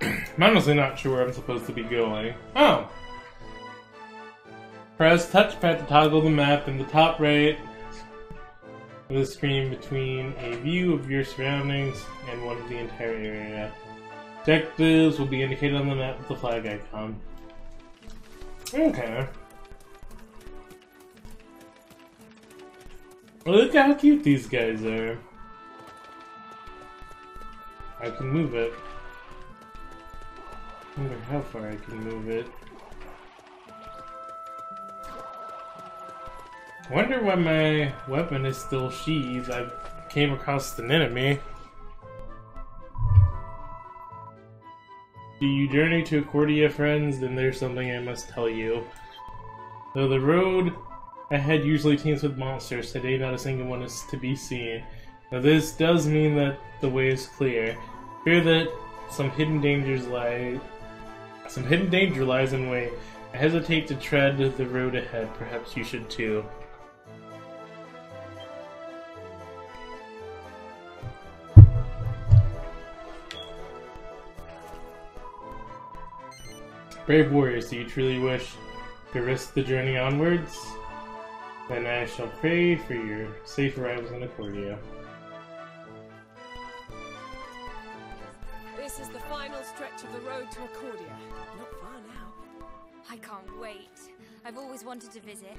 I'm honestly not sure where I'm supposed to be going. Oh! Press touchpad to toggle the map in the top right of the screen between a view of your surroundings and one of the entire area. Objectives will be indicated on the map with the flag icon. Okay. Look how cute these guys are. I can move it. I wonder how far I can move it. I wonder why my weapon is still sheathed. I came across an enemy. Do you journey to Accordia, friends? Then there's something I must tell you. Though the road ahead usually teems with monsters, today not a single one is to be seen. Now this does mean that the way is clear. Fear that some hidden danger lies in wait. I hesitate to tread the road ahead. Perhaps you should too. Brave warriors, do you truly wish to risk the journey onwards? Then I shall pray for your safe arrivals in Accordia. This is the final stretch of the road to Accordia. Not far now. I can't wait. I've always wanted to visit.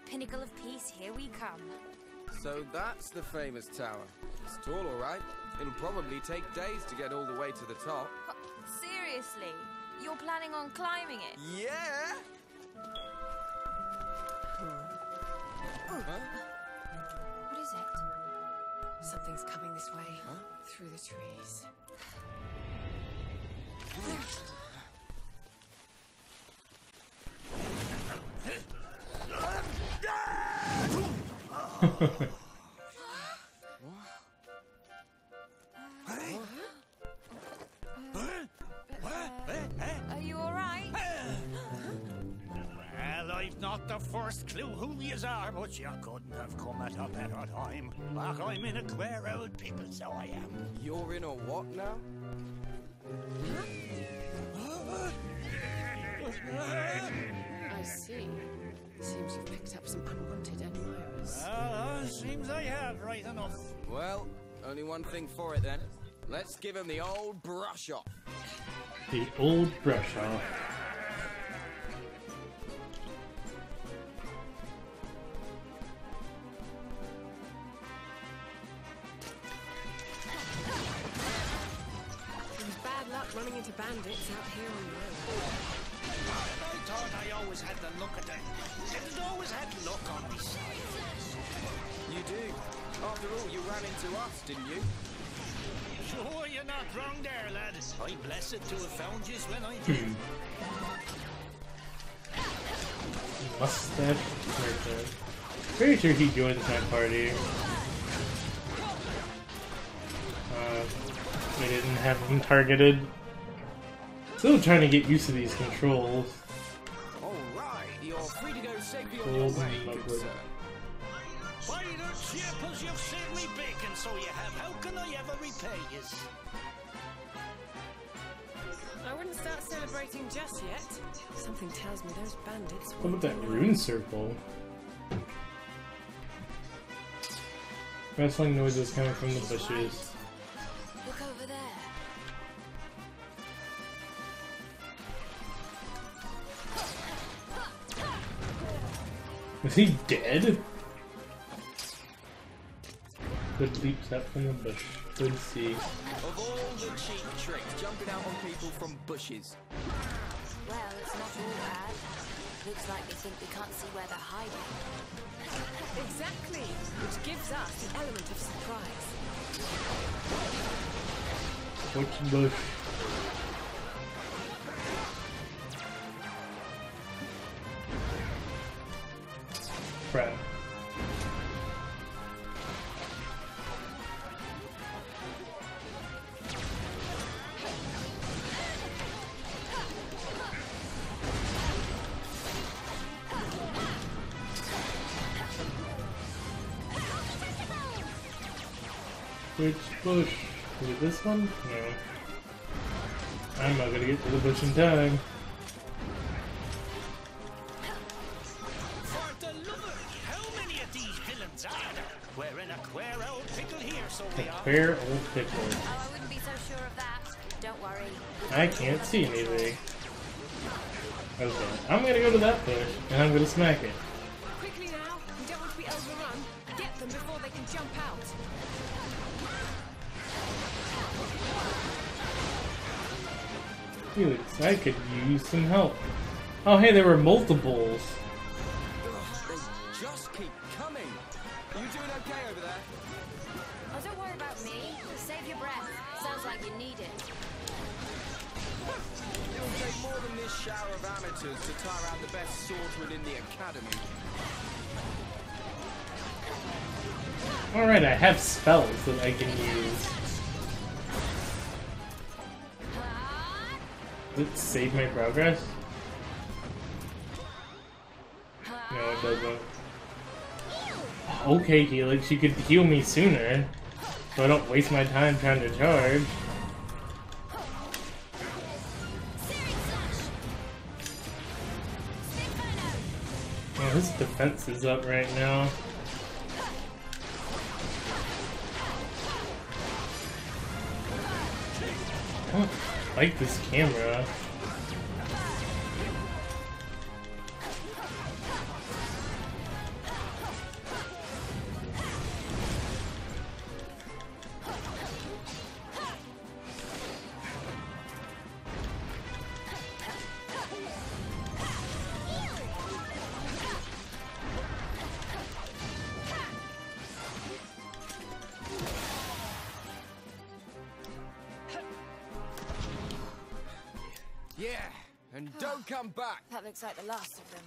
Pinnacle of Peace, here we come. So that's the famous tower. It's tall, alright. It'll probably take days to get all the way to the top. Seriously? You're planning on climbing it? Yeah! What is it? Something's coming this way. Through the trees. Are you alright? Well, I've not the first clue who yous are, but you couldn't have come at a better time. Like I'm in a queer old people, so I am. You're in a what now? I see. Seems you've picked up some unwanted admirers. Seems I have, right enough. Well, only one thing for it then. Let's give him the old brush off. The old brush off. There's bad luck running into bandits out here on the road. I thought I always had the look at it. I'd always had luck on my side. You do. After all, you ran into us, didn't you? Sure, you're not wrong there, lad. I'm blessed to have found yous when I did. Mustache right there. Pretty sure he joins my party. I didn't have him targeted. Still trying to get used to these controls. Alright, you're free to go safely on Cold your and way, good lovely. sir. By the chapels, you've saved me bacon, so you have. How can I ever repay yous? I wouldn't start celebrating just yet. Something tells me those bandits What won't about that do rune circle? Rustling noises coming from the bushes. Look over there. Is he dead? Good leaps up from the bush. Good see. Of all the cheap tricks, jumping out on people from bushes. Well, it's not all bad. Looks like they think we can't see where they're hiding. Exactly, which gives us an element of surprise. Which bush? Crap. Which bush? Is it this one? No. I'm not gonna get to the bush in time. For the love of how many of these villains are there? We're in a queer old pickle here, so we are. Queer old pickle. Oh, I wouldn't be so sure of that. Don't worry. I can't see anything. Okay, I'm gonna go to that bush, and I'm gonna smack it. Quickly now. We don't want to be overrun. Get them before they can jump out. Felix, I could use some help. Oh, hey, there were multiples. They just keep coming. Are you doing okay over there? Oh, don't worry about me. Save your breath. Sounds like you need it. It'll take more than this shower of amateurs to tire out the best swordsman in the academy. Alright, I have spells that I can use. Does it save my progress? No, it doesn't. Okay, Helix, you could heal me sooner, so I don't waste my time trying to charge. Oh, his defense is up right now. I don't like this camera. Yeah, and don't come back. That looks like the last of them.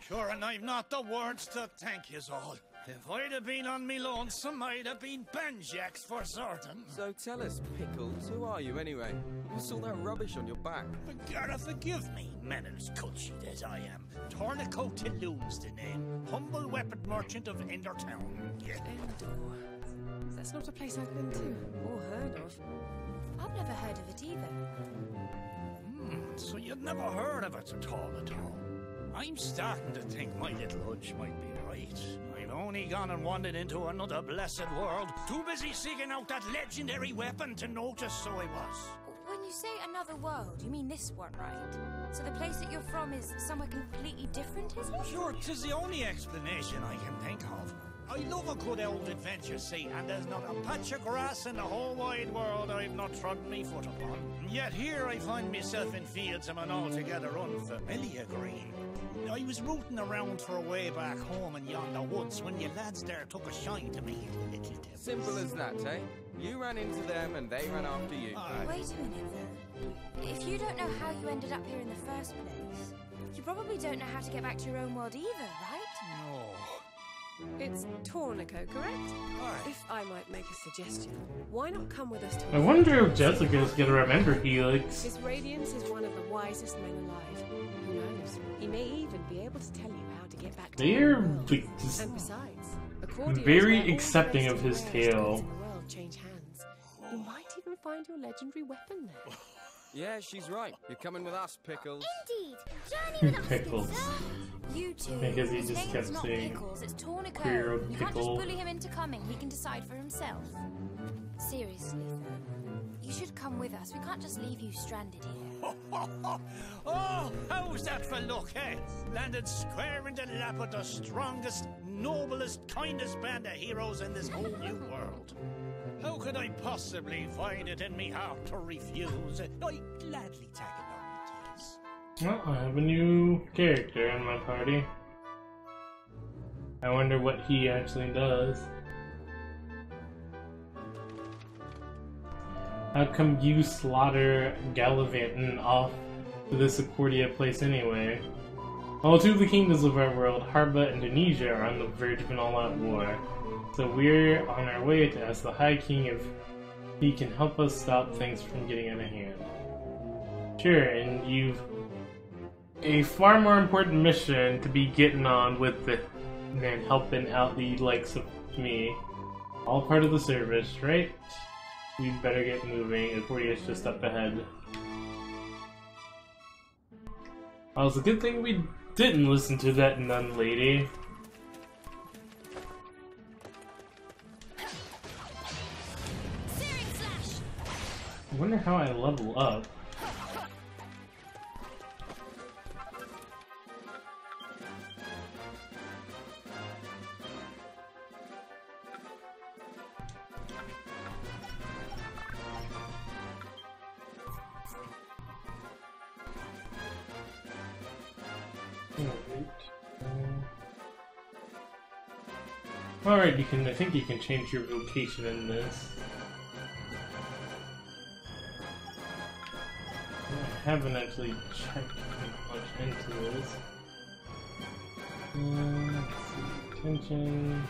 Sure, and I've not the words to thank yous all. If I'd have been on me lonesome, I'd have been Benjax for certain. So tell us, Pickles, who are you anyway? What's all that rubbish on your back? But gotta forgive me, manners cultured as I am. Tornico Tilloon's the name. Humble weapon merchant of Endertown. Yeah. Endor. That's not a place I've been to or heard of. I've never heard of it either. So you'd never heard of it at all. I'm starting to think my little hunch might be right. I've only gone and wandered into another blessed world. Too busy seeking out that legendary weapon to notice, so I was. When you say another world, you mean this one, right? So the place that you're from is somewhere completely different, is it? Sure, 'tis the only explanation I can think of. I love a good old adventure, see, and there's not a patch of grass in the whole wide world I've not trodden me foot upon. And yet here I find myself in fields of an altogether unfamiliar green. I was rooting around for a way back home in yonder woods when you lads there took a shine to me, little devils. Simple as that, eh? You ran into them and they ran after you. Aye. Wait a minute, though. If you don't know how you ended up here in the first place, you probably don't know how to get back to your own world either, right? No. It's Tornico, correct? Aye. If I might make a suggestion, why not come with us to... I wonder if Jessica's gonna remember Helix. His Radiance is one of the wisest men alive. Who knows? He may even be able to tell you how to get back to They're your world. like, just And besides, accordions very where all the accepting rest of his the rarest tale. goods in the world change hands. You might even find your legendary weapon there. Yeah, she's right. You're coming with us, Pickles. Indeed. Journey with us, Pickles. You two. Because he His just name's kept not saying Pickles, it's Tornico. queer You can't just pickle. bully him into coming. He can decide for himself. Seriously, though. You should come with us. We can't just leave you stranded here. Oh, how's that for luck, eh? Landed square in the lap of the strongest, noblest, kindest band of heroes in this whole new world. How could I possibly find it in me heart to refuse? I'd gladly tag along with yous. Well, I have a new character in my party. I wonder what he actually does. How come you slaughter gallivanting off to this Accordia place anyway? Well, two of the kingdoms of our world, Harba and Indonesia, are on the verge of an all-out war. So we're on our way to ask the High King if he can help us stop things from getting out of hand. Sure, and you've a far more important mission to be getting on with than helping out the likes of me. All part of the service, right? we'd better get moving. Accordia's just up ahead. Well, it's a good thing we didn't listen to that nun lady. I wonder how I level up. Alright, I think you can change your vocation in this. I haven't actually checked much into this. Let's see, tension,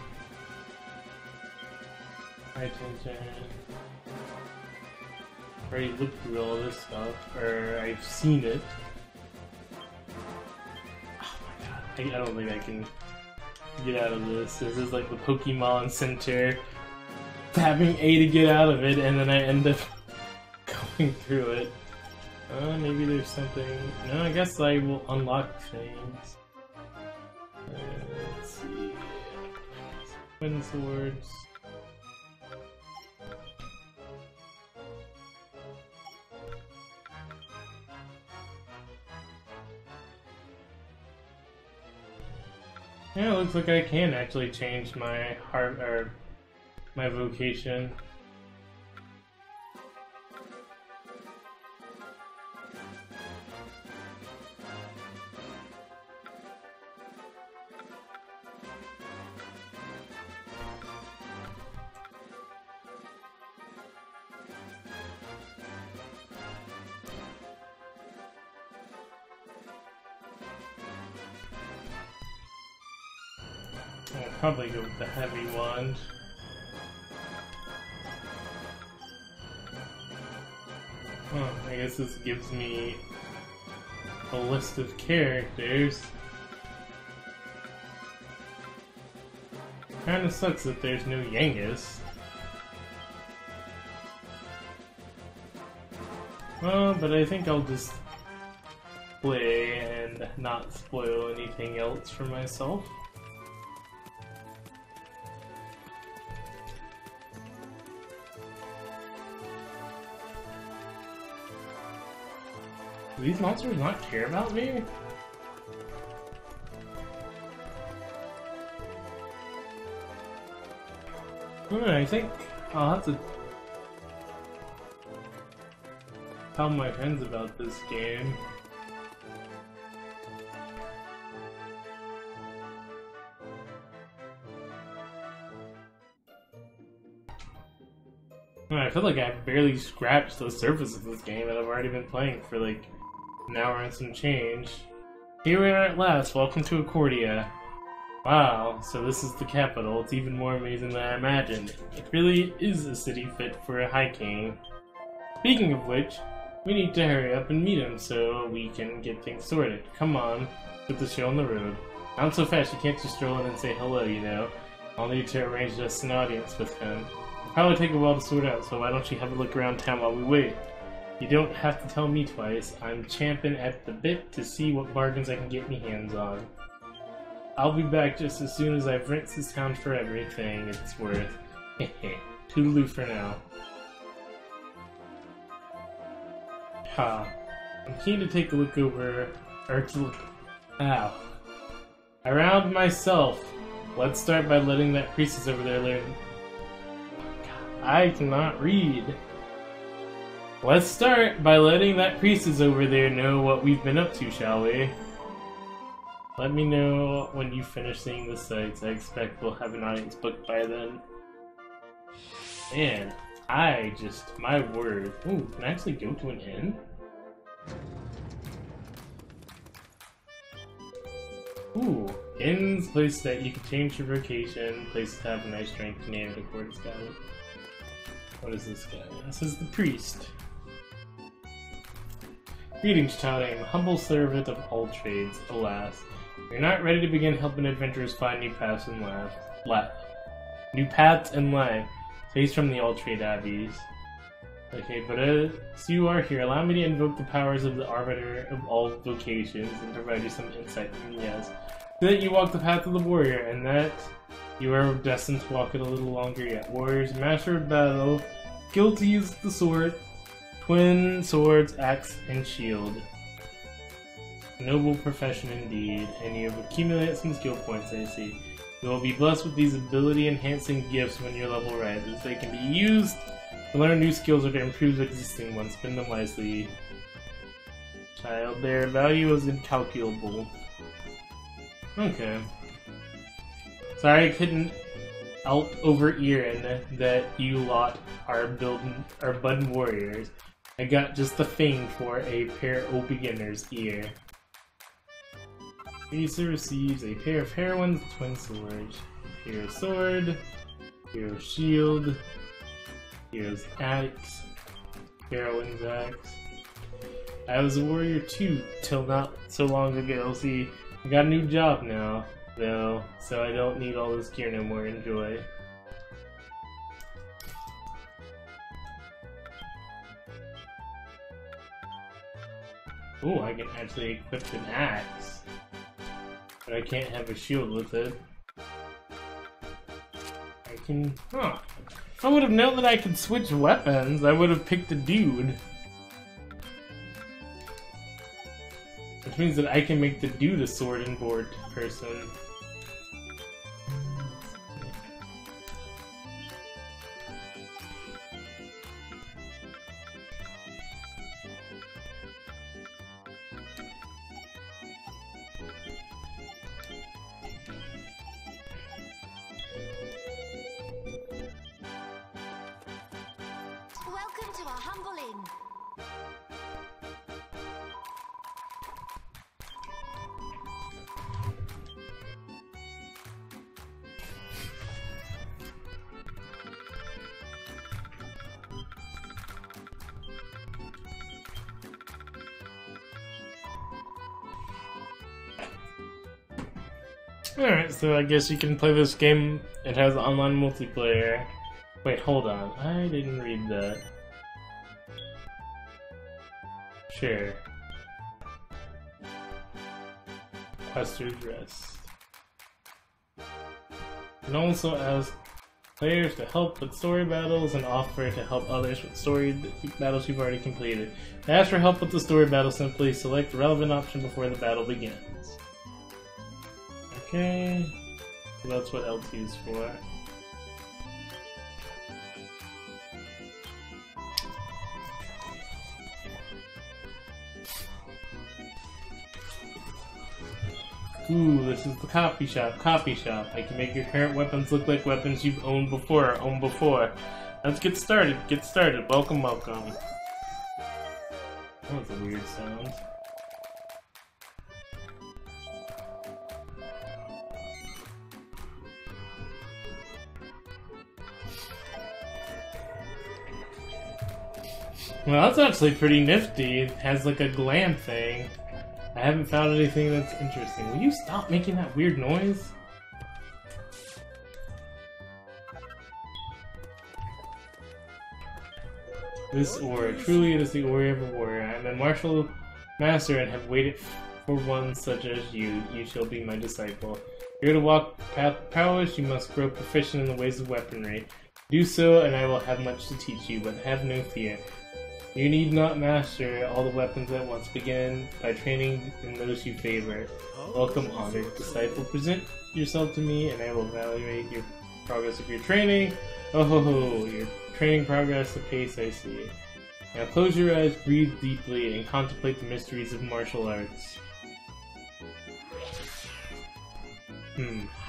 high tension. I already looked through all this stuff, or I've seen it. Oh my god, I don't think I can get out of this. This is like the Pokemon Center, tapping A to get out of it, and then I end up going through it. Maybe there's something. No, I guess I will unlock things. Let's see. Twin swords. Yeah, it looks like I can actually change my heart or my vocation. I'll probably go with the heavy wand. Well, I guess this gives me a list of characters. Kinda sucks that there's no Yangus. Well, but I think I'll just play and not spoil anything else for myself. Do these monsters not care about me? I think I'll have to tell my friends about this game. I feel like I've barely scratched the surface of this game and I've already been playing for like an hour and some change. Here we are at last, welcome to Accordia. Wow, so this is the capital. It's even more amazing than I imagined. It really is a city fit for a High King. Speaking of which, we need to hurry up and meet him so we can get things sorted. Come on, put the show on the road. Not so fast, you can't just stroll in and say hello, you know. I'll need to arrange us an audience with him. It'll probably take a while to sort out, so why don't you have a look around town while we wait? You don't have to tell me twice. I'm champing at the bit to see what bargains I can get me hands on. I'll be back just as soon as I've rinsed this town for everything it's worth. Hehe. Toodaloo for now. Ha. I'm keen to take a look over, or to look, around myself. Let's start by letting that priestess over there learn. I cannot read. Let's start by letting that priestess over there know what we've been up to, shall we? Let me know when you finish seeing the sights. I expect we'll have an audience booked by then. Man, my word. Ooh, can I actually go to an inn? Ooh, inns, place that you can change your vocation, places to have a nice drink, name it according to it. What is this guy? This is the priest. Greetings, child. I am a humble servant of all trades. Alas, you're not ready to begin helping adventurers find new paths in life. Taste from the all trade abbeys. Okay, but as you are here, allow me to invoke the powers of the Arbiter of all vocations and provide you some insight. Yes. So that you walk the path of the warrior, and that you are destined to walk it a little longer yet. Warriors, master of battle, skilled to use the sword, twin swords, axe, and shield. Noble profession indeed, and you have accumulated some skill points, I see. You will be blessed with these ability-enhancing gifts when your level rises. They can be used to learn new skills or to improve existing ones. Spend them wisely. Child, their value is incalculable. Okay. Sorry I couldn't overear that you lot are budding warriors. I got just the thing for a pair of beginner's ear. Racer receives a pair of heroines, twin swords. Hero sword, hero shield, hero's axe, heroine's axe. I was a warrior too, till not so long ago. See, I got a new job now, though, so I don't need all this gear no more. Enjoy. Ooh, I can actually equip an axe. But I can't have a shield with it. I can... Huh. If I would have known that I could switch weapons, I would have picked a dude. Which means that I can make the dude a sword and board person. Welcome to our humble inn. Alright, so I guess you can play this game. It has online multiplayer. Wait, hold on. I didn't read that. Sure. Quester's Rest. And also ask players to help with story battles and offer to help others with story battles you've already completed. To ask for help with the story battle, simply select the relevant option before the battle begins. Okay, so that's what LT is for. Ooh, this is the copy shop. Copy shop. I can make your current weapons look like weapons you've owned before. Let's get started. Get started. Welcome, welcome. That was a weird sound. Well, that's actually pretty nifty. It has like a glam thing. I haven't found anything that's interesting. Will you stop making that weird noise? This aura, truly it is the aura of a warrior. I am a martial master and have waited for one such as you. You shall be my disciple. If you're to walk path of prowess, you must grow proficient in the ways of weaponry. Do so, and I will have much to teach you, but have no fear. You need not master all the weapons at once. Begin by training in those you favor. Welcome, honored disciple. Present yourself to me, and I will evaluate your progress of your training. Oh ho ho, your training progress, the pace I see. Now close your eyes, breathe deeply, and contemplate the mysteries of martial arts.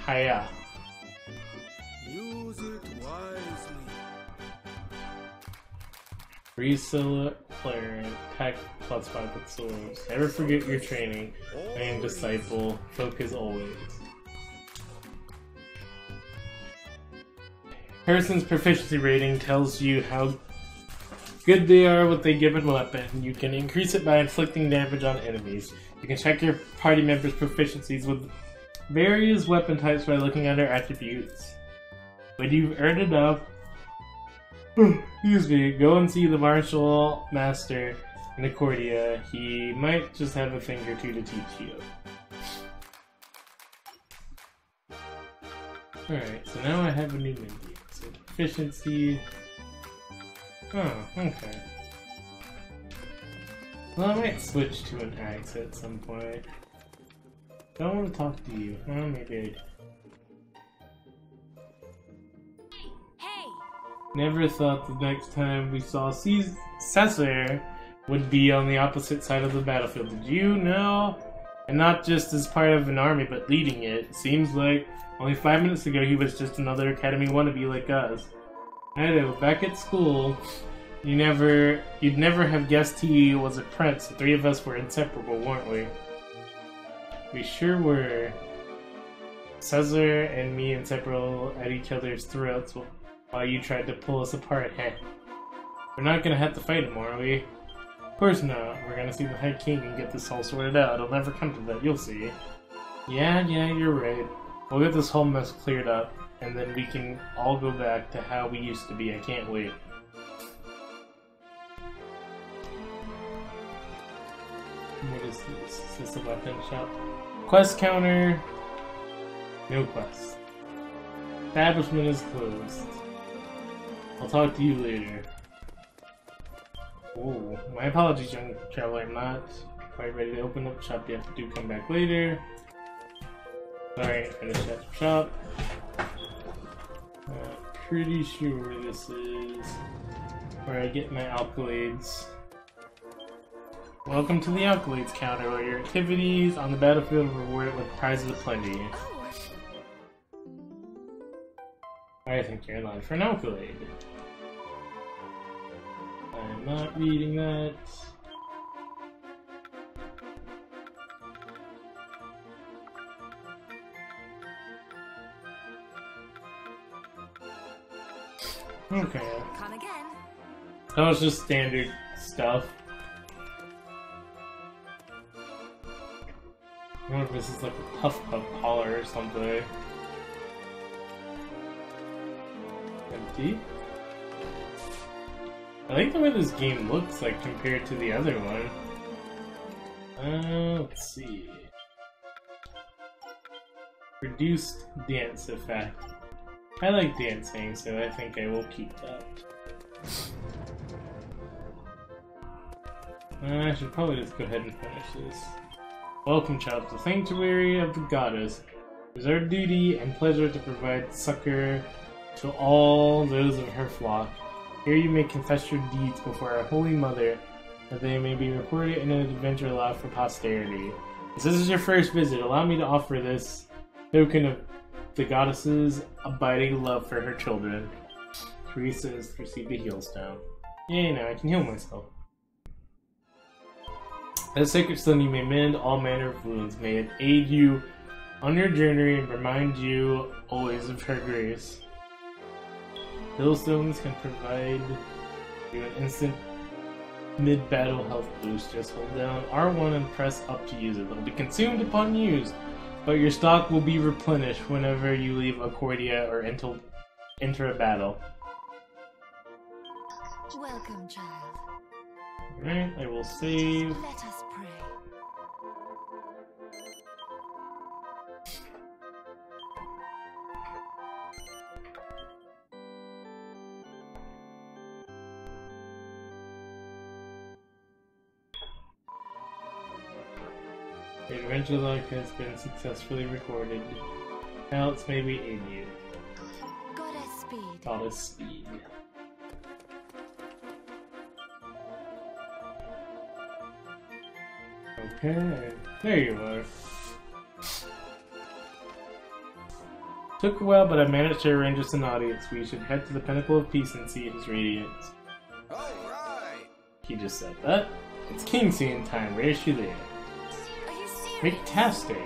Hiya. Use it wisely. Resell player attack +5 with swords. Never forget your training. I am disciple. Focus always. Person's proficiency rating tells you how good they are with a given weapon. You can increase it by inflicting damage on enemies. You can check your party members' proficiencies with various weapon types by looking at their attributes. When you've earned enough, Excuse me. Go and see the martial master in Accordia. He might just have a thing or two to teach you. Alright, so now I have a new menu. So efficiency. Oh, okay. Well, I might switch to an axe at some point. Don't want to talk to you. Well, maybe I do. Hey! Never thought the next time we saw Caesar would be on the opposite side of the battlefield. Did you know? And not just as part of an army, but leading it. Seems like only 5 minutes ago he was just another Academy wannabe like us. I know, back at school, you'd never have guessed he was a prince. The three of us were inseparable, weren't we? We sure were. Caesar and me inseparable at each other's throats while you tried to pull us apart. Heh. We're not gonna have to fight him, are we? Of course not. We're gonna see the High King and get this all sorted out. It'll never come to that, you'll see. Yeah, you're right. We'll get this whole mess cleared up, and then we can all go back to how we used to be. I can't wait. What is this? Is this a weapon shop? Quest counter. No quest. Establishment is closed. I'll talk to you later. Oh, my apologies, young traveler. I'm not quite ready to open up shop yet. Do come back later. Sorry, I finished that shop. Pretty sure this is where I get my accolades. Welcome to the accolades counter, where your activities on the battlefield are rewarded with prizes aplenty. I think you're in line for an accolade. I'm not reading that. Okay. Come again. That was just standard stuff. I wonder if this is like a Puff Puff collar or something. Empty? I like the way this game looks like compared to the other one. Let's see. Reduced dance effect. I like dancing, so I think I will keep that. I should probably just go ahead and finish this. Welcome, child, to the sanctuary of the goddess. It is our duty and pleasure to provide succor to all those of her flock. Here you may confess your deeds before our Holy Mother, that they may be recorded in an adventure allowed for posterity. As this is your first visit, allow me to offer this token of the goddess's abiding love for her children. Teresa has received a heal stone. Yay, now I can heal myself. As sacred stone, you may mend all manner of wounds. May it aid you on your journey and remind you always of her grace. Heal stones can provide you an instant mid-battle health boost. Just hold down R1 and press up to use it. They'll be consumed upon use, but your stock will be replenished whenever you leave Accordia or enter a battle. Welcome, child. Alright, I will save. Let us pray. The adventure log has been successfully recorded. Now let's maybe aid you. Goddess speed. Goddess speed. Okay, there you are. Took a while, but I managed to arrange us an audience. We should head to the Pinnacle of Peace and see his radiance. Alright! He just said that. It's King scene time. Where is she there? Are you serious? Fantastic!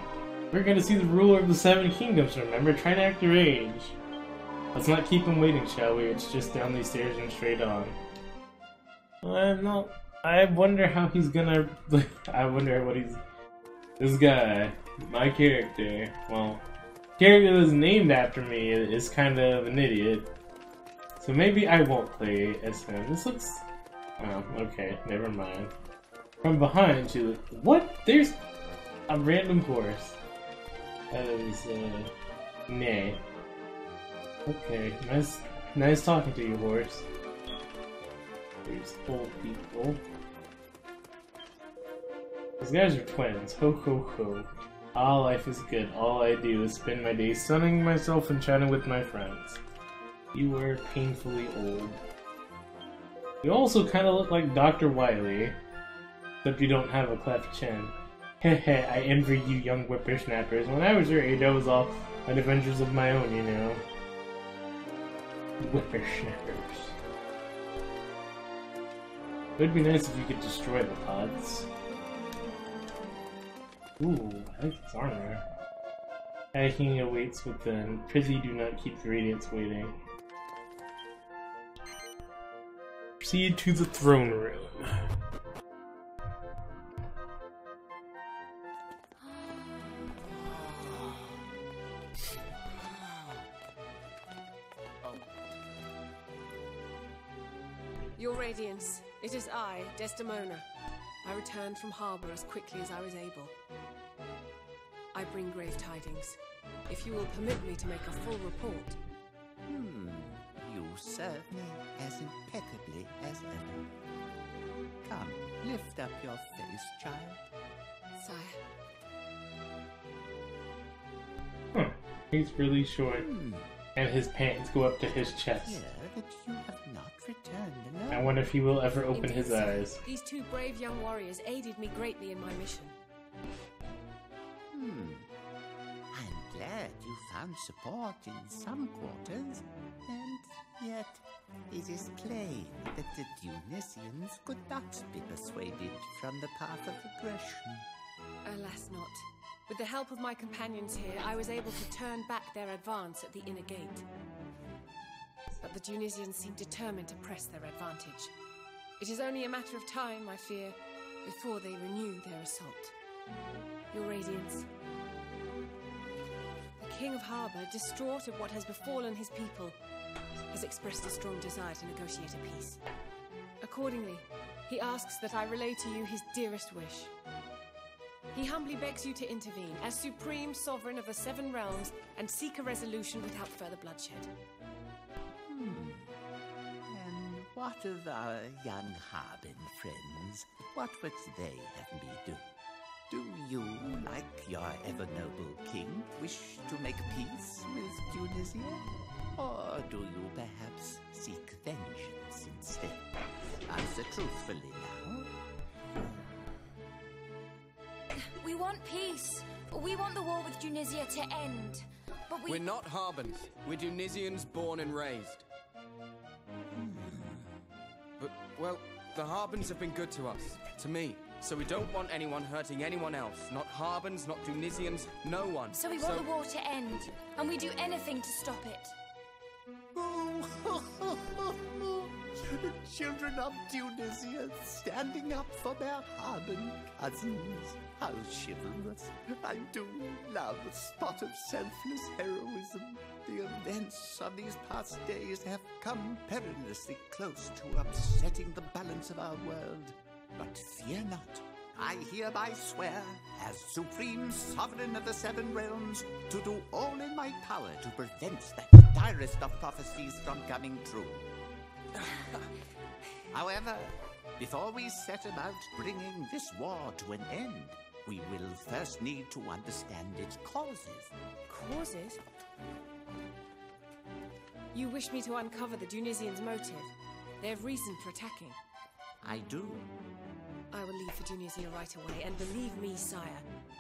We're gonna see the ruler of the Seven Kingdoms, remember? Try to act your age. Let's not keep him waiting, shall we? It's just down these stairs and straight on. I wonder how he's gonna... I wonder what he's... This guy, my character, well... character that's named after me is kind of an idiot. So maybe I won't play as him. This looks... Oh, okay, never mind. From behind, she looked... What? There's a random horse. That is, nay. Okay, nice talking to you, horse. There's old people. These guys are twins. Ho ho ho. Ah, life is good. All I do is spend my days sunning myself and chatting with my friends. You are painfully old. You also kind of look like Dr. Wily, except you don't have a cleft chin. Heh I envy you young whippersnappers. When I was your age, I was off on adventures of my own, you know. Whippersnappers. It would be nice if you could destroy the pods. Ooh, I like this armor. Hacking awaits within. Prithee, do not keep the Radiants waiting. Proceed to the throne room. Your Radiance, it is I, Desdemona. I returned from Harbor as quickly as I was able. I bring grave tidings. If you will permit me to make a full report. You serve me as impeccably as ever. Come, lift up your face, child. Sire. He's really short, and his pants go up to his chest. Hear that you have not returned alone. I wonder if he will ever open Indeed, his sire. eyes. These two brave young warriors aided me greatly in my mission. I'm glad you found support in some quarters, and yet it is plain that the Dionysians could not be persuaded from the path of aggression. Alas not. With the help of my companions here, I was able to turn back their advance at the inner gate. But the Dionysians seem determined to press their advantage. It is only a matter of time, I fear, before they renew their assault. Your Radiance. The King of Harbor, distraught at what has befallen his people, has expressed a strong desire to negotiate a peace. Accordingly, he asks that I relay to you his dearest wish. He humbly begs you to intervene as supreme sovereign of the Seven Realms and seek a resolution without further bloodshed. And what of our young Harbin friends? What would they have me do? Do you, like your ever-noble king, wish to make peace with Tunisia? Or do you perhaps seek vengeance instead? Answer truthfully now. We want peace. We want the war with Tunisia to end. But We're not Harbins. We're Tunisians born and raised. But, well, the Harbins have been good to us. To me. So we don't want anyone hurting anyone else. Not Harbins, not Tunisians, no one. So we want the war to end. And we do anything to stop it. The children of Tunisia standing up for their Harbin cousins. How chivalrous. I do love a spot of selfless heroism. The events of these past days have come perilously close to upsetting the balance of our world. But fear not. I hereby swear, as supreme sovereign of the Seven Realms, to do all in my power to prevent that direst of prophecies from coming true. However, before we set about bringing this war to an end, we will first need to understand its causes. Causes? You wish me to uncover the Tunisians' motive, their reason for attacking? I do. I will leave for Tunisia right away, and believe me, sire,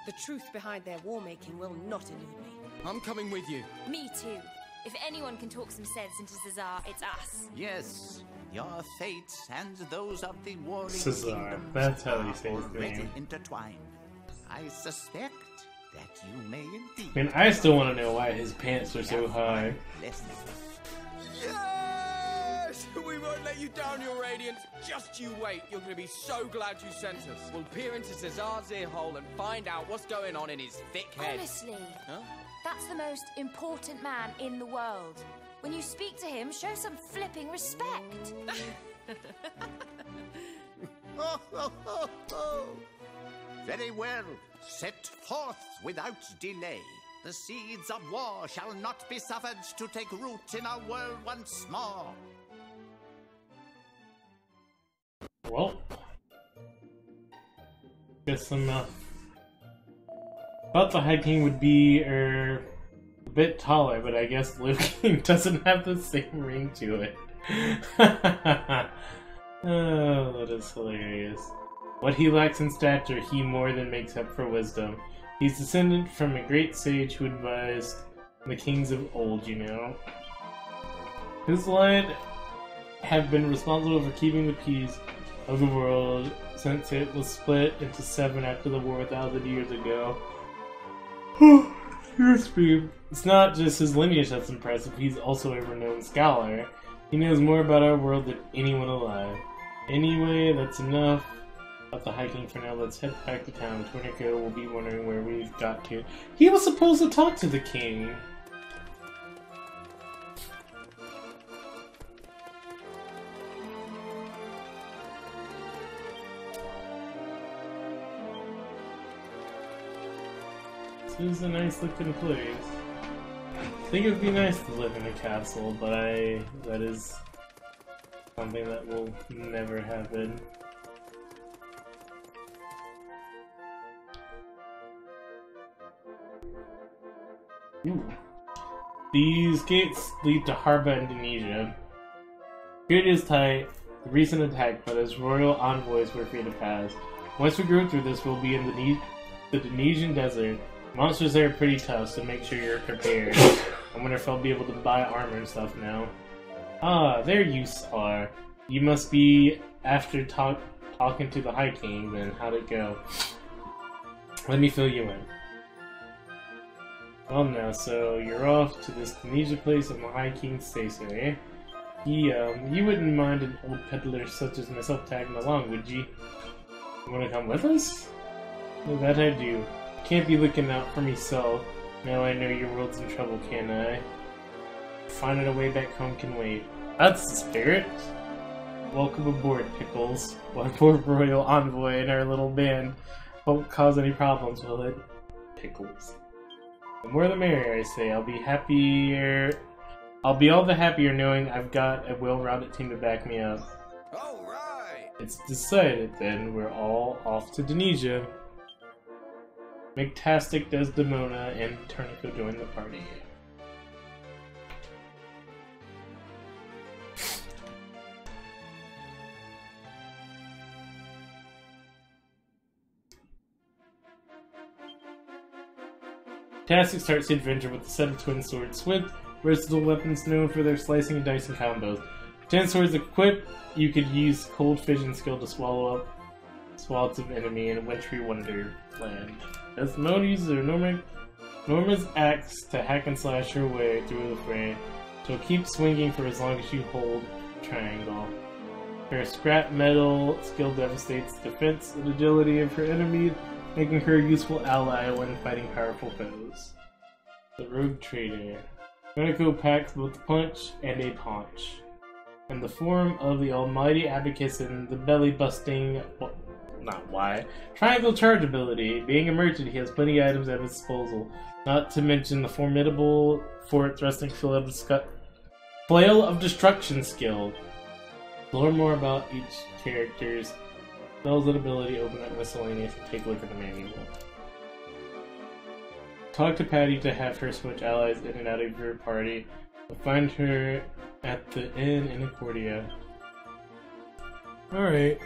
the truth behind their war-making will not elude me. I'm coming with you. Me too. If anyone can talk some sense into Caesar, it's us. Yes, your fates and those of the warring Caesar, kingdoms that's how are he says the already name. intertwined. I suspect that you may indeed. I mean, I still want to know why his pants are so have high. my blessing. Yes! We won't let you down, your Radiance. Just you wait. You're going to be so glad you sent us. We'll peer into Caesar's ear hole and find out what's going on in his thick head. Honestly, Huh? that's the most important man in the world. When you speak to him, show some flipping respect. Oh, oh, oh, oh. Very well. Set forth without delay. The seeds of war shall not be suffered to take root in our world once more. Well, guess I'm thought the High King would be a bit taller, but I guess Liu King doesn't have the same ring to it. Oh, that is hilarious. What he lacks in stature, he more than makes up for wisdom. He's descended from a great sage who advised the kings of old, you know. His line have been responsible for keeping the peace of the world since it was split into 7 after the war 1,000 years ago. Excuse me. It's not just his lineage that's impressive, he's also a renowned scholar. He knows more about our world than anyone alive. Anyway, that's enough about the High King for now. Let's head back to town. Torneko will be wondering where we've got to. He was supposed to talk to the king! This is a nice looking place. I think it would be nice to live in a castle, but that is something that will never happen. Ooh. These gates lead to Harba, Indonesia. Security is tight, the recent attack, but as royal envoys we're free to pass. Once we go through this, we'll be in the Indonesian desert. Monsters there are pretty tough, so make sure you're prepared. I wonder if I'll be able to buy armor and stuff now. Ah, there you are. You must be after talking to the High King, then how'd it go? Let me fill you in. Well now, so you're off to this Tunisia place on the High King's say-so, eh? You wouldn't mind an old peddler such as myself tagging along, would you? You wanna come with us? Well, that I do. Can't be looking out for myself. Now I know your world's in trouble, can I? Finding a way back home can wait. That's the spirit! Welcome aboard, Pickles. One more royal envoy in our little band. Won't cause any problems, will it? Pickles. The more the merrier, I say. I'll be all the happier knowing I've got a well-rounded team to back me up. Alright! It's decided, then. We're all off to Tunisia. McTastic, Desdemona, and Torneko join the party. Tastic starts the adventure with a set of twin swords, with versatile weapons known for their slicing and dicing combos. 10 swords equipped, you could use Cold Fission skill to swallow up swaths of enemy in Wintry Wonderland. Desdemona uses her Norma's axe to hack and slash her way through the fray. She'll keep swinging for as long as you hold triangle. Her scrap metal skill devastates defense and agility of her enemies, making her a useful ally when fighting powerful foes. The Rogue Trader. Torneko packs both a punch and a paunch. In the form of the almighty Abacus and the belly-busting... well, not why. Triangle charge ability. Being a merchant, he has plenty of items at his disposal. Not to mention the formidable forward thrusting Flail of Destruction skill. Learn more about each character's spells and ability, open up miscellaneous, and take a look at the manual. Talk to Patty to have her switch allies in and out of your party. You'll find her at the inn in Accordia. Alright.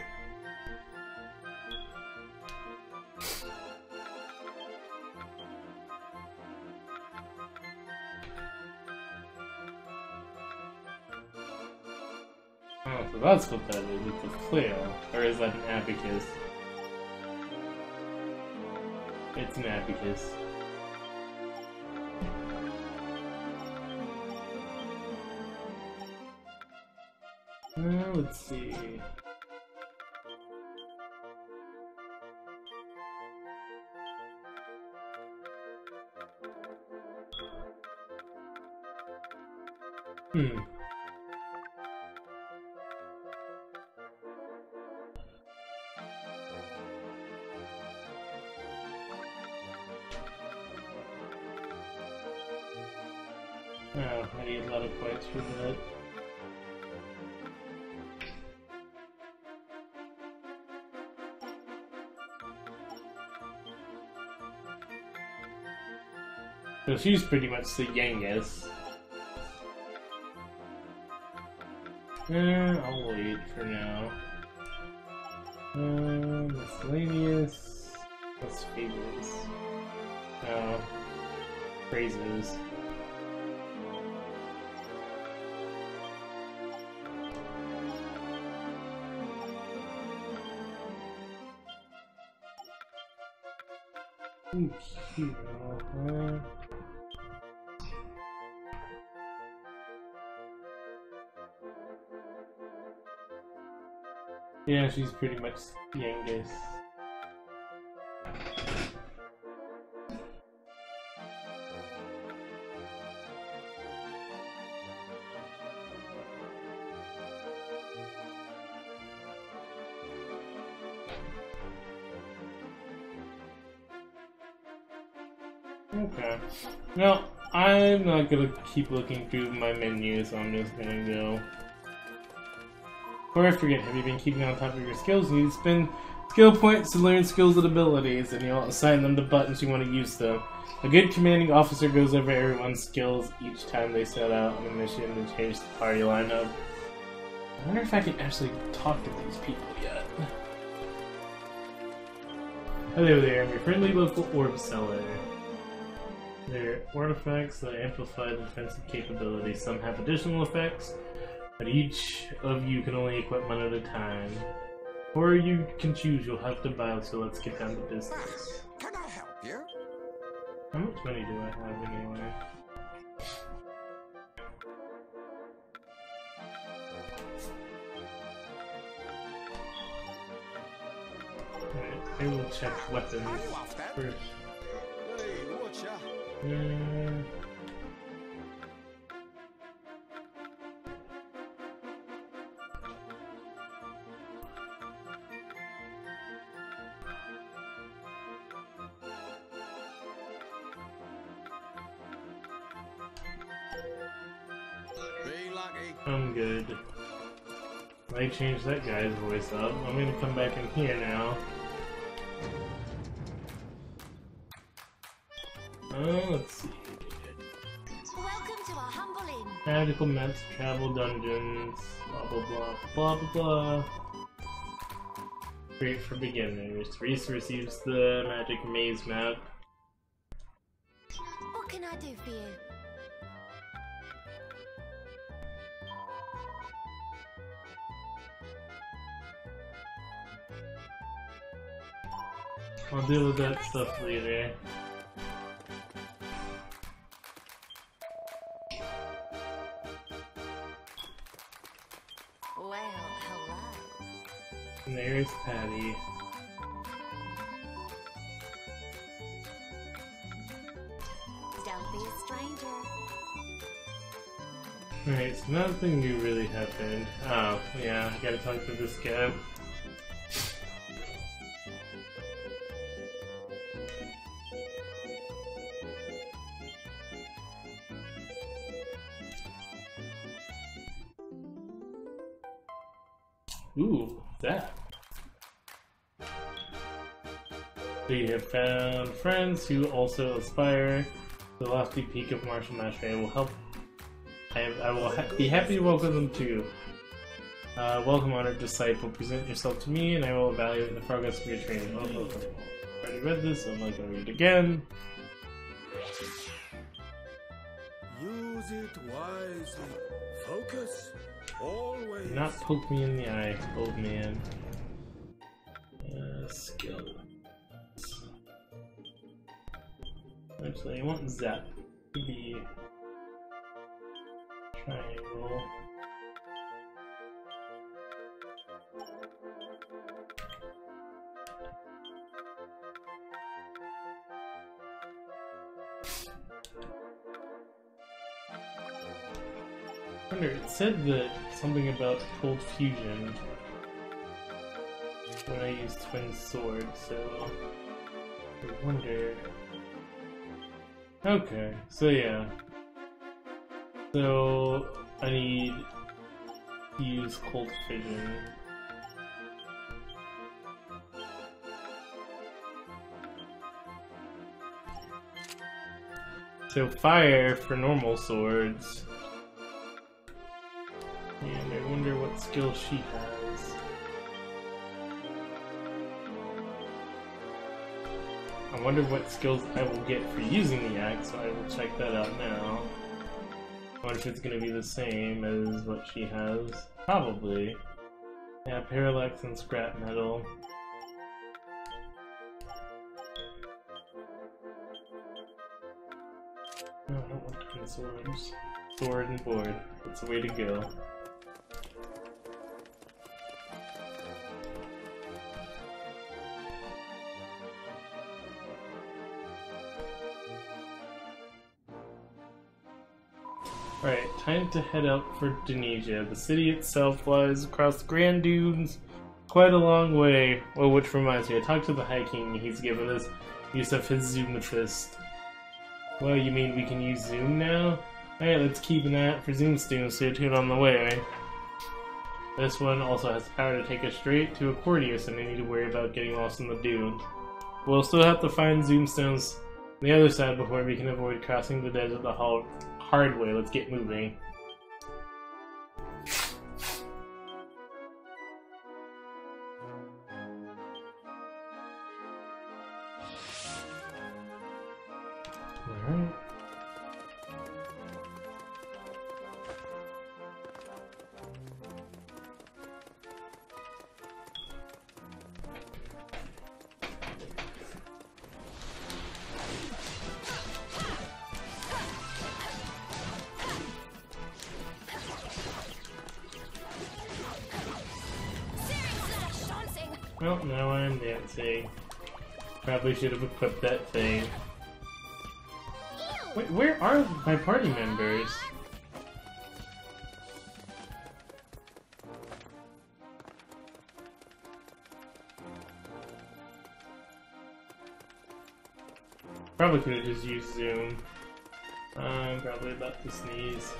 Oh, so that's what that is. It's a flail. Or is that an abacus? It's an abacus. Let's see. Oh, I need a lot of points for that. So she's pretty much the youngest. I'll wait for now. Miscellaneous. What's favorites? Oh, phrases. Ooh, cute. Yeah, she's pretty much the youngest. Okay. No, I'm not gonna keep looking through my menu, so I'm just gonna go. Before I forget, have you been keeping on top of your skills? You need to spend skill points to learn skills and abilities, and you'll assign them to buttons you want to use them. A good commanding officer goes over everyone's skills each time they set out on a mission to change the party lineup. I wonder if I can actually talk to these people yet. Hello there, I'm your friendly local orb seller. They're artifacts that amplify defensive capabilities. Some have additional effects, but each of you can only equip one at a time. Or you can choose, you'll have to buy, so let's get down to business. Can I help you? How much money do I have anyway? Alright, I will check weapons first. Hey, watch ya. Be lucky. I'm good. I changed that guy's voice up. I'm gonna come back in here now. Let's see. Welcome to our humble inn. Magical maps, travel dungeons, blah blah blah blah blah blah. Great for beginners. Reese receives the magic maze map. What can I do for you? I'll deal with that stuff later. Well, hello. And there's Patty. Don't be a stranger. Alright, so nothing new really happened. Oh, yeah, I gotta talk to this guy. Ooh, that. So you have found friends who also aspire to the lofty peak of martial mastery. I will help. I will be happy to welcome them too. Welcome, honored disciple. Present yourself to me, and I will evaluate the progress of your training. Oh, okay. I already read this, so I'm not going to read it again. Use it wisely. Focus. Always. Do not poke me in the eye, old man. Skill. Actually, I want Zap to be triangle. I wonder, it said that something about cold fusion when I use twin swords, so I wonder. Okay, so yeah. So I need to use Cold Vision. So fire for normal swords. And I wonder what skill she has. I wonder what skills I will get for using the axe, so I will check that out now. I wonder if it's going to be the same as what she has. Probably. Yeah, parallax and scrap metal. No, I don't want twin swords. Sword and board. That's the way to go. Alright, time to head out for Denesia. The city itself lies across the Grand Dunes quite a long way. Well, which reminds me, I talked to the High King and he's given us use of his Zoom Fist. Well, you mean we can use Zoom now? Alright, let's keep an eye out for Zoom Stones, stay tuned on the way. This one also has the power to take us straight to Accordius, and I need to worry about getting lost in the dunes. We'll still have to find Zoom Stones on the other side before we can avoid crossing the desert the hard way. Let's get moving. Alright. Well, now I'm dancing. Probably should have equipped that thing. Wait, where are my party members? Probably could have just used Zoom. I'm probably about to sneeze.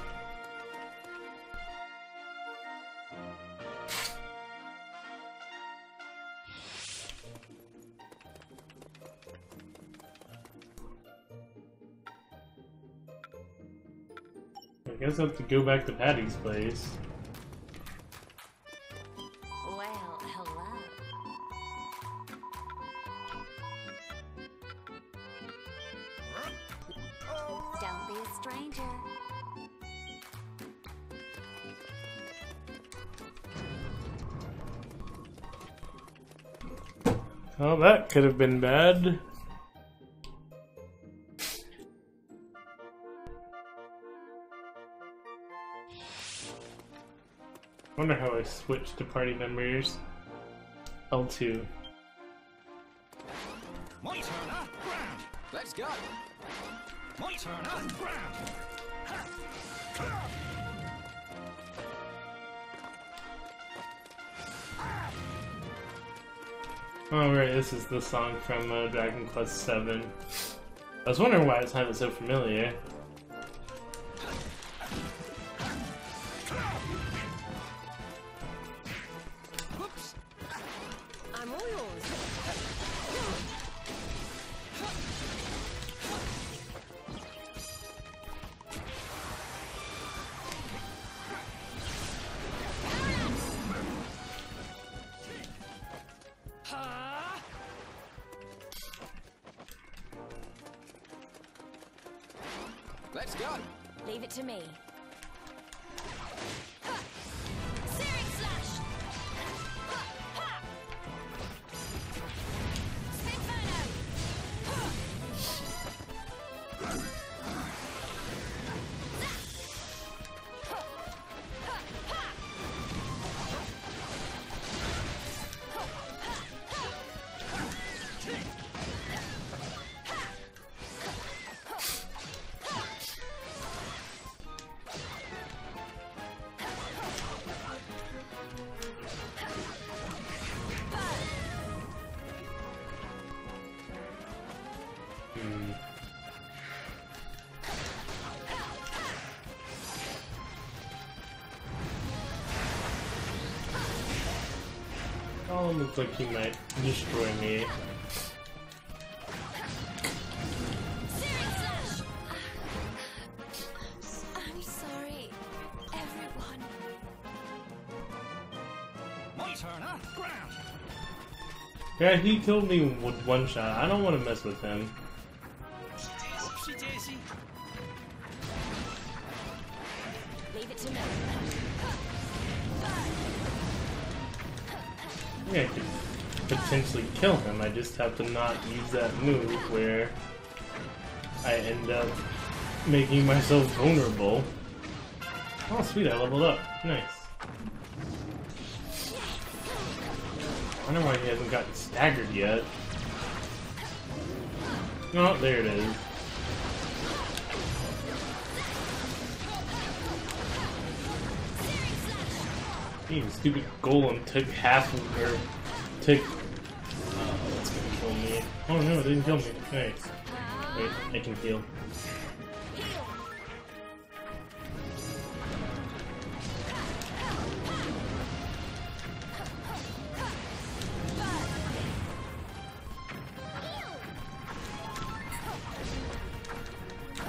I guess I have to go back to Patty's place. Well, hello. Don't be a stranger. Oh, that could have been bad. Wonder how I switched to party members. L2. My turn, huh? Grand. Let's go. My turn, huh? Grand. Oh right, this is the song from Dragon Quest VII. I was wondering why it sounded so familiar. I'm all yours. Let's go. Leave it to me. Searing slash. Golem looks like he might destroy me. I'm sorry, everyone. My turn, huh? Grand. Yeah, he killed me with one shot. I don't want to mess with him. Oopsie daisy. Leave it to me. I think I could potentially kill him. I just have to not use that move where I end up making myself vulnerable. Oh, sweet, I leveled up. Nice. I wonder why he hasn't gotten staggered yet. Oh, there it is. Damn, stupid golem took half of her. Took. Oh, that's gonna kill me. Oh no, it didn't kill me. Nice. Wait, I can heal.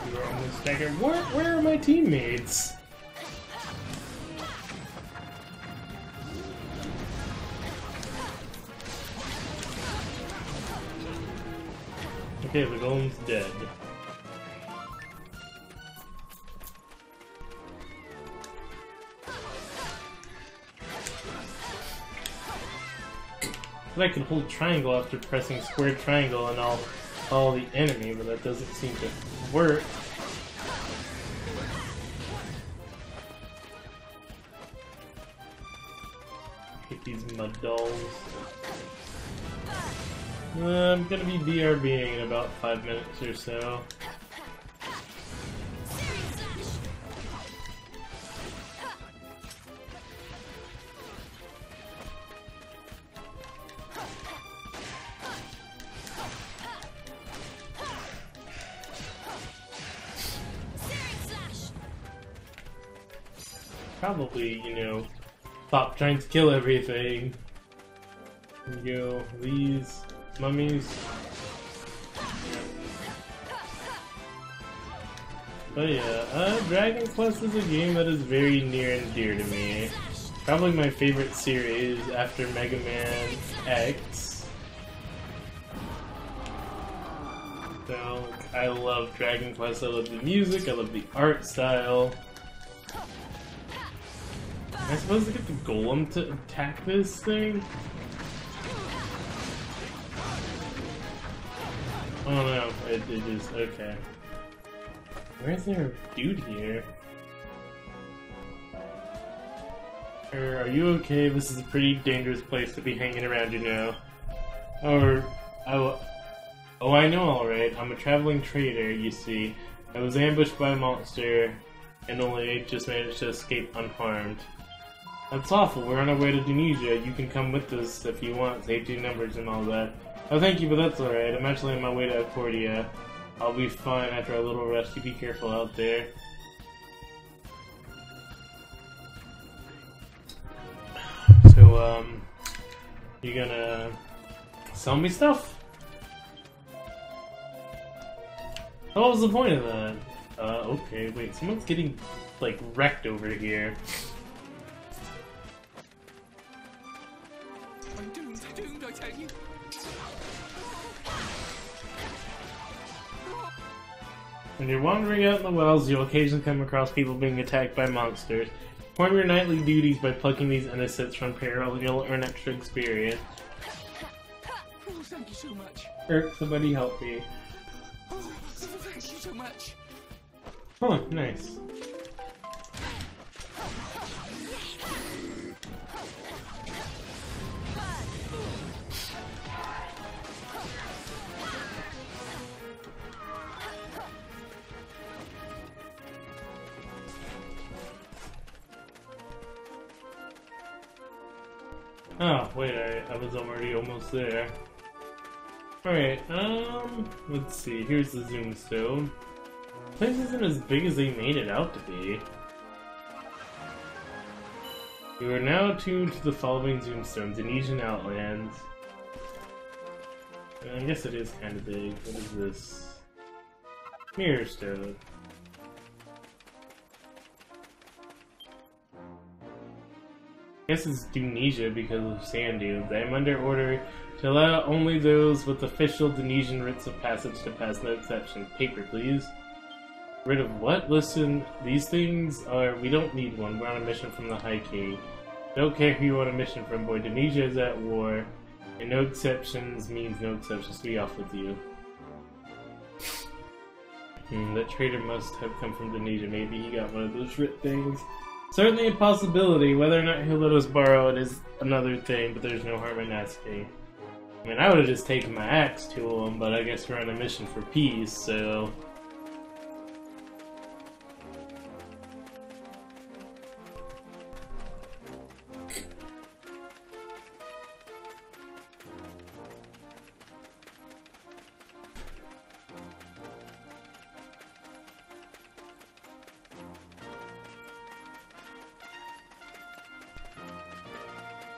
You are almost staggered. Where are my teammates? Okay, the golem's dead. I can hold triangle after pressing square triangle and I'll follow the enemy, but that doesn't seem to work. Hate these mud dolls. I'm gonna be BRBing in about 5 minutes or so. Probably, you know, stop trying to kill everything. Here we go, these mummies. But yeah, Dragon Quest is a game that is very near and dear to me. Probably my favorite series after Mega Man X. So, I love Dragon Quest, I love the music, I love the art style. Am I supposed to get the golem to attack this thing? Oh no, it is, okay. Why is there a dude here? Are you okay? This is a pretty dangerous place to be hanging around, you know. Oh, I know alright. I'm a traveling trader, you see. I was ambushed by a monster, and only just managed to escape unharmed. That's awful, we're on our way to Tunisia. You can come with us if you want, save 2 numbers and all that. Oh, thank you, but that's alright. I'm actually on my way to Accordia. I'll be fine after a little rest. You be careful out there. So, you gonna sell me stuff? What was the point of that? Okay, wait, someone's getting, like, wrecked over here. I'm doomed, I tell you. When you're wandering out in the wilds, you'll occasionally come across people being attacked by monsters. Perform your nightly duties by plucking these innocents from peril. You'll earn extra experience. Oh, thank you so much. Somebody help me. Oh, thank you so much. Oh, nice. Oh, wait, I was already almost there. Alright, let's see, here's the Zoom Stone. This place isn't as big as they made it out to be. You are now attuned to the following Zoomstone, Denesian Outlands. I guess it is kind of big. What is this? Mirror Stone. I guess it's Dunesia because of sand dunes. I am under order to allow only those with official Denesian writs of passage to pass, no exception. Paper, please. Writ of what? Listen, these things are... We don't need one. We're on a mission from the High King. Don't care who you're on a mission from, boy. Dunesia is at war. And no exceptions means no exceptions. Be off with you. That traitor must have come from Dunesia. Maybe he got one of those writ things. Certainly a possibility. Whether or not he'll let us borrow it is another thing, but there's no harm in asking. I mean, I would have just taken my axe to him, but I guess we're on a mission for peace, so...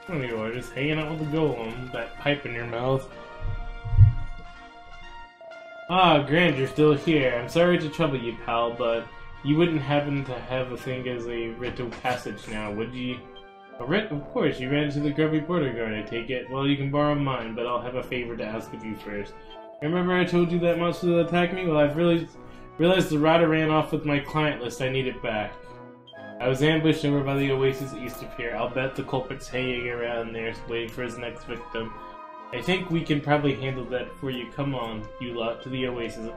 There you are, just hanging out with the golem, that pipe in your mouth. Ah, Grand, you're still here. I'm sorry to trouble you, pal, but you wouldn't happen to have a thing as a writ of passage now, would you? A writ? Of course, you ran into the grubby border guard, I take it. Well, you can borrow mine, but I'll have a favor to ask of you first. Remember I told you that monster that attacked me? Well, I've realized the rider ran off with my client list. I need it back. I was ambushed over by the oasis east of here. I'll bet the culprit's hanging around there, waiting for his next victim. I think we can probably handle that for you. Come on, you lot, to the oasis.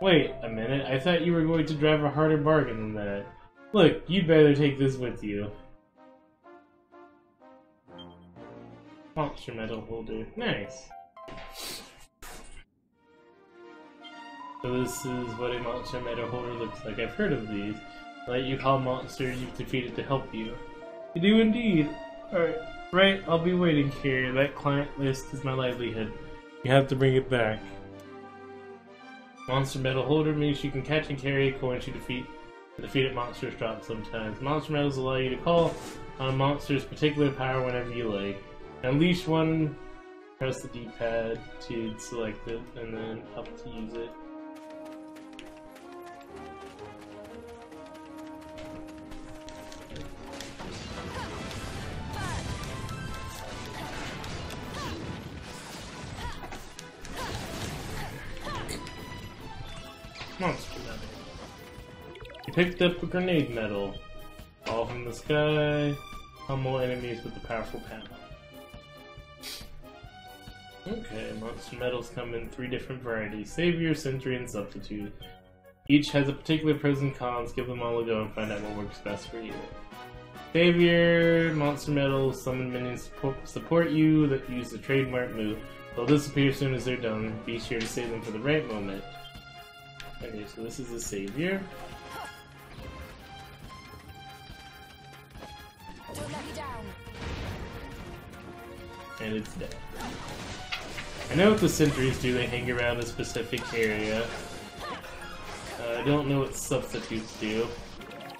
Wait a minute, I thought you were going to drive a harder bargain than that. Look, you'd better take this with you. Monster medal holder. Nice. So this is what a monster medal holder looks like. I've heard of these. Let you call monsters you've defeated to help you. You do indeed. Alright, right, I'll be waiting here. That client list is my livelihood. You have to bring it back. Monster medal holder means you can catch and carry coins you defeat. Defeated monsters drop sometimes. Monster medals allow you to call on a monster's particular power whenever you like. Unleash one, press the D-pad to select it, and then up to use it. Monster medal. You picked up a grenade medal. Fall from the sky. Pummel enemies with the powerful panel. Okay, monster medals come in 3 different varieties: Savior, Sentry, and Substitute. Each has a particular pros and cons. Give them all a go and find out what works best for you. Savior, monster medals summon minions to support you that use the trademark move. They'll disappear as soon as they're done. Be sure to save them for the right moment. Okay, so this is the Savior. Don't let me down. And it's dead. I know what the sentries do, they hang around a specific area. I don't know what substitutes do.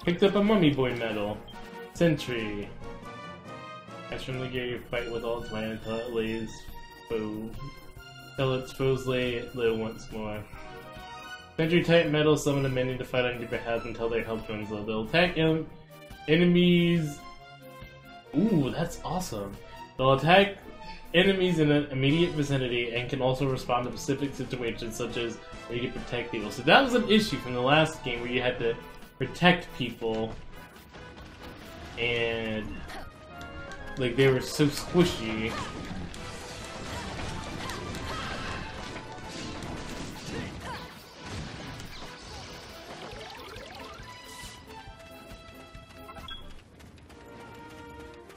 Picked up a Mummy Boy medal. Sentry. That's from the gear you fight with all its might until it lays foe. Till its foes lay low once more. Sentry type medal summon a minion to fight on your behalf until their health runs low. They'll attack enemies. Ooh, that's awesome. They'll attack enemies in an immediate vicinity and can also respond to specific situations such as where you can protect people. So that was an issue from the last game where you had to protect people and like they were so squishy.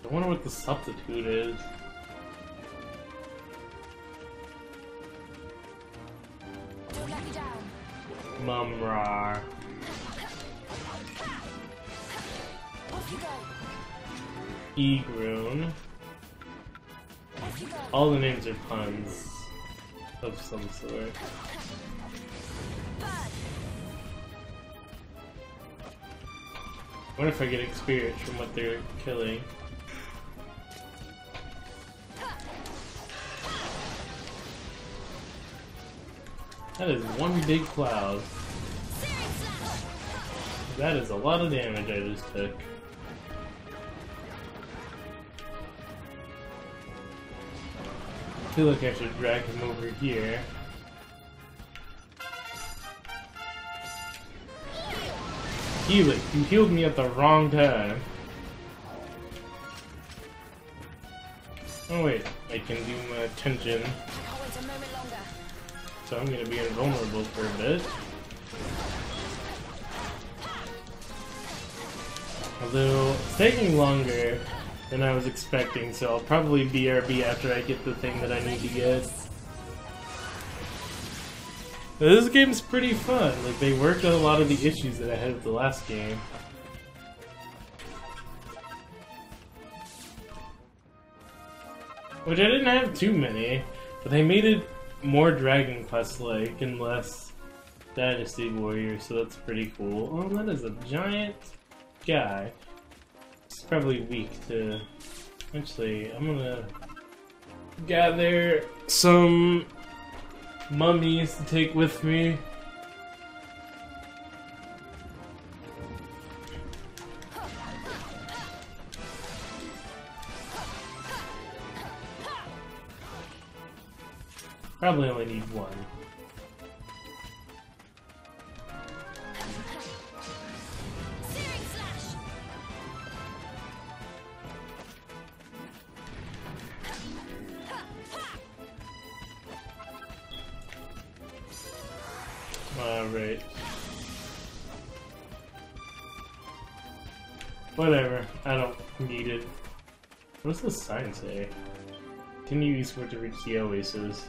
I wonder what the substitute is. Don't let me down. Mumrar. Off you go. Egroon. Off you go. All the names are puns of some sort. Bad. I wonder if I get experience from what they're killing. That is one big cloud. That is a lot of damage I just took. I feel like I should drag him over here. Healing. You healed me at the wrong time. Oh wait, I can do my attention. So I'm gonna be invulnerable for a bit. Although, it's taking longer than I was expecting, so I'll probably BRB after I get the thing that I need to get. But this game's pretty fun. Like, they worked on a lot of the issues that I had with the last game. Which I didn't have too many, but they made it more Dragon Quest-like and less Dynasty Warrior, so that's pretty cool. Oh, that is a giant guy. He's probably weak to... Actually, I'm gonna gather some mummies to take with me. Probably only need one. Alright. Whatever, I don't need it. What does this sign say? Continue eastward to reach the oasis.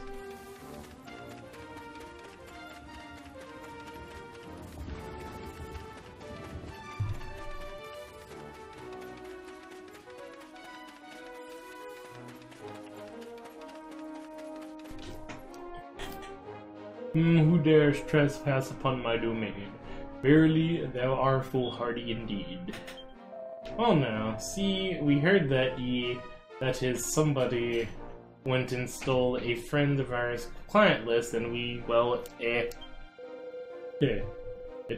Who dares trespass upon my domain? Verily, thou art foolhardy indeed. Well now, see, we heard that somebody went and stole a friend of ours client list, and we, well, at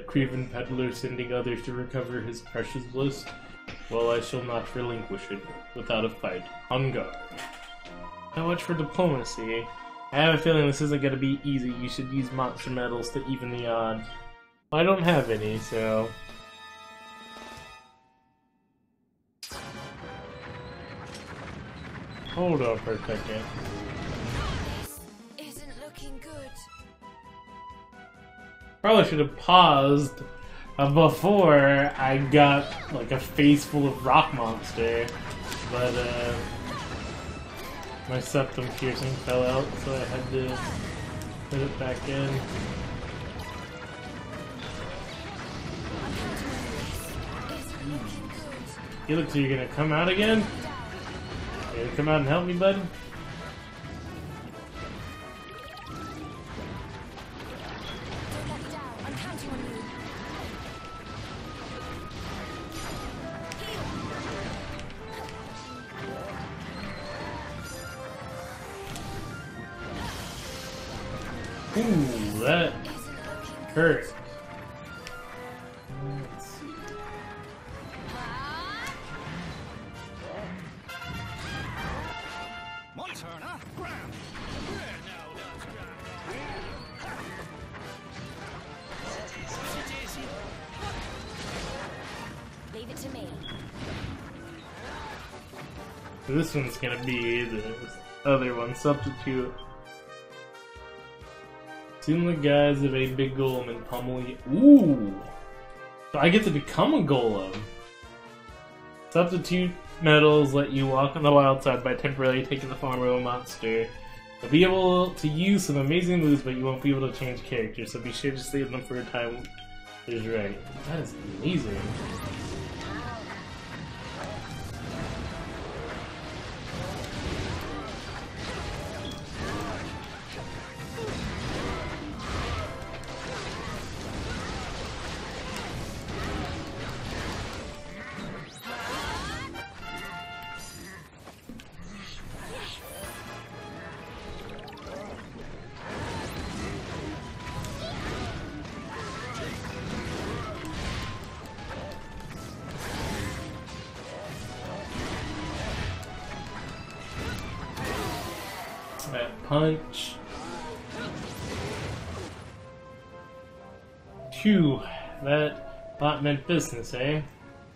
Craven Peddler sending others to recover his precious list. Well, I shall not relinquish it without a fight. On guard. How much for diplomacy? I have a feeling this isn't going to be easy. You should use monster medals to even the odds. I don't have any, so... Hold on for a second. This isn't looking good. Probably should have paused before I got like a face full of rock monster, but my septum piercing fell out, so I had to put it back in. You look like you're gonna come out again? You gonna come out and help me, bud? Ooh, that hurt. Let's see. My turn, huh? Grab. Leave it to me. This one's gonna be the other one, substitute. Assume the guise of a big golem and pummel you. Ooh! So I get to become a golem. Substitute medals let you walk on the wild side by temporarily taking the form of a monster. You'll be able to use some amazing moves, but you won't be able to change characters, so be sure to save them for a time that is right. That is amazing. That punch. Phew, that bot meant business, eh?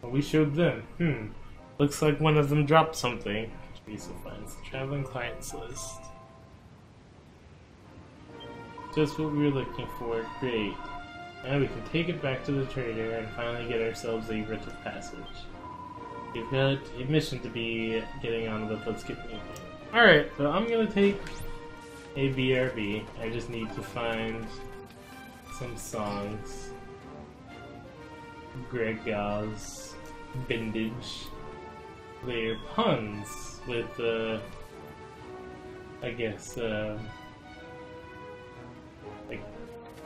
Well, we showed them. Looks like one of them dropped something. Teresa finds the traveling clients list. Just what we were looking for. Great. Now we can take it back to the trader and finally get ourselves a writ of passage. We've got a mission to be getting on with. Let's get moving. Alright, so I'm gonna take a BRB. I just need to find some songs. Gregor's Bindage. They're puns with, I guess, like,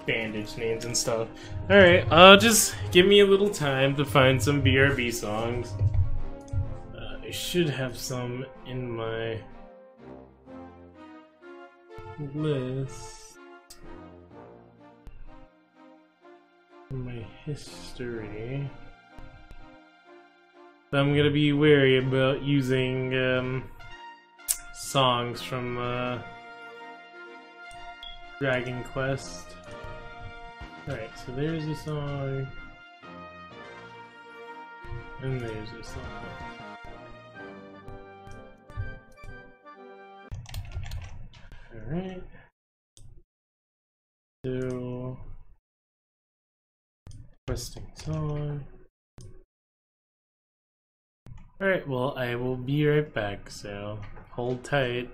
bandage names and stuff. Alright, just give me a little time to find some BRB songs. I should have some in my list. My history. But I'm gonna be wary about using songs from Dragon Quest. Alright, so there's a song. And there's a song. Alright. So questing song. Alright, well, I will be right back, so hold tight,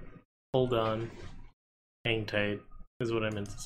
hold on, hang tight, is what I meant to say.